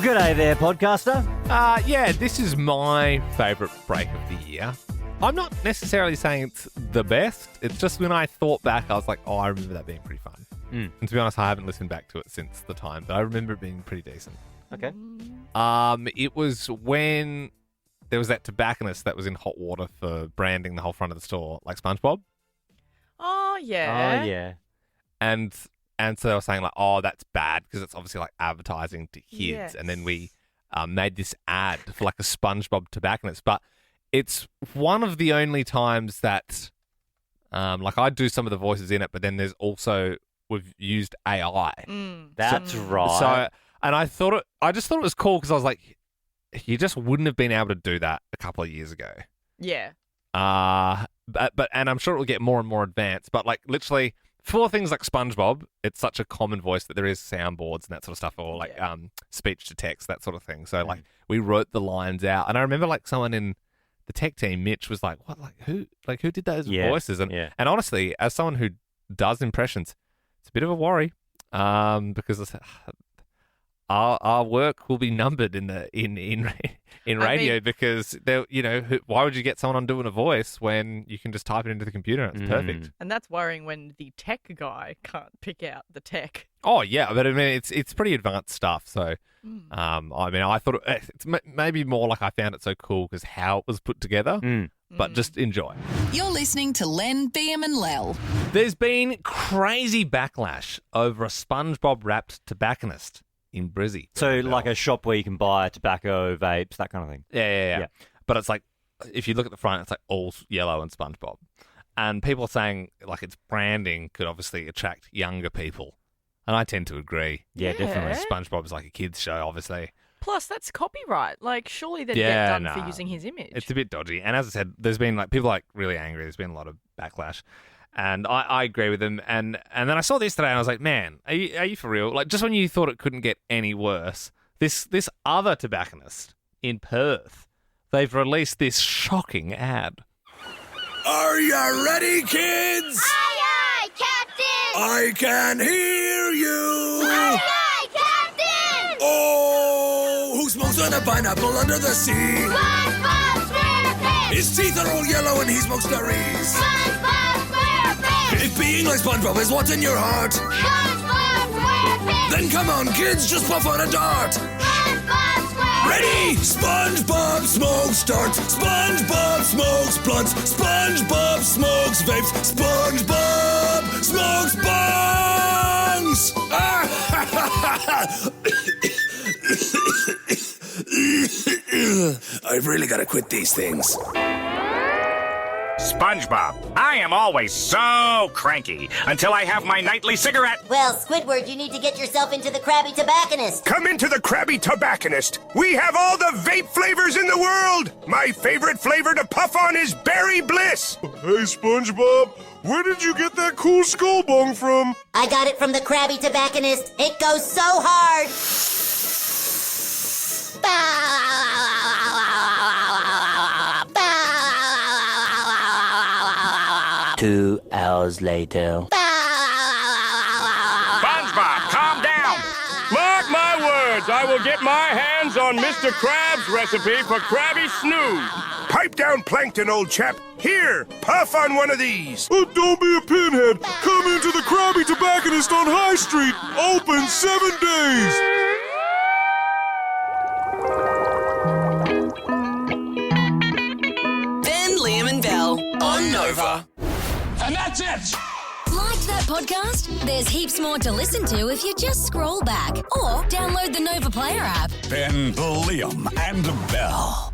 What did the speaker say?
G'day there, podcaster. Yeah, this is my favourite break of the year. I'm not necessarily saying it's the best. It's just when I thought back, I was like, oh, I remember that being pretty fun. And to be honest, I haven't listened back to it since the time, but I remember it being pretty decent. Okay. It was when there was that tobacconist that was in hot water for branding the whole front of the store, like Spongebob. Oh, yeah. Oh, yeah. And so they were saying like, oh, that's bad because it's obviously like advertising to kids. Yes. And then we made this ad for like a SpongeBob tobacconist. But it's one of the only times that like I do some of the voices in it, but then there's also we've used AI. That's right. So and I just thought it was cool because I was like, you just wouldn't have been able to do that a couple of years ago. Yeah. But and I'm sure it will get more and more advanced. But like literally for things like SpongeBob, it's such a common voice that there is soundboards and that sort of stuff, or like speech to text, that sort of thing. So like we wrote the lines out, and I remember like someone in the tech team, Mitch, was like, "What? Who did those voices?" And honestly, as someone who does impressions, it's a bit of a worry because our work will be numbered in radio because why would you get someone on doing a voice when you can just type it into the computer and it's perfect? And that's worrying when the tech guy can't pick out the tech. Oh yeah, but I mean it's pretty advanced stuff. So I mean I thought it's maybe more like I found it so cool because how it was put together. But just enjoy. You're listening to Len, Beam and Lel. There's been crazy backlash over a SpongeBob wrapped tobacconist in Brizzy. So like a shop where you can buy tobacco, vapes, that kind of thing. Yeah. But it's like, if you look at the front, it's like all yellow and SpongeBob. And people are saying like its branding could obviously attract younger people. And I tend to agree. Yeah, definitely. SpongeBob is like a kid's show, obviously. Plus, that's copyright. Like, surely they'd get done for using his image. It's a bit dodgy. And as I said, there's been like people like really angry. There's been a lot of backlash. And I agree with them. And then I saw this today and I was like, man, are you for real? Like, just when you thought it couldn't get any worse, this other tobacconist in Perth, they've released this shocking ad. Are you ready, kids? Aye, aye, Captain! I can hear you! Aye, aye, Captain! Oh, who smokes on a pineapple under the sea? SpongeBob SquarePants! His teeth are all yellow and he smokes berries. SpongeBob SquarePants! If being like SpongeBob is what's in your heart, SpongeBob SquarePants! then come on, kids, just puff on a dart. SpongeBob SquarePants! Ready? SpongeBob smokes darts. SpongeBob smokes blunts. SpongeBob smokes vapes. SpongeBob smokes bongs. I've really got to quit these things. SpongeBob, I am always so cranky until I have my nightly cigarette. Well, Squidward, you need to get yourself into the Krabby Tobacconist. Come into the Krabby Tobacconist. We have all the vape flavors in the world. My favorite flavor to puff on is Berry Bliss. Hey, SpongeBob, where did you get that cool skull bong from? I got it from the Krabby Tobacconist. It goes so hard. 2 hours later. SpongeBob, calm down. Mark my words, I will get my hands on Mr. Krabs' recipe for Krabby Snooze. Pipe down plankton, old chap. Here, puff on one of these. Oh, don't be a pinhead. Come into the Krabby Tobacconist on High Street. Open 7 days. Ben, Liam and Belle on Nova. And that's it! Like that podcast? There's heaps more to listen to if you just scroll back or download the Nova Player app. Ben, Liam, and Belle.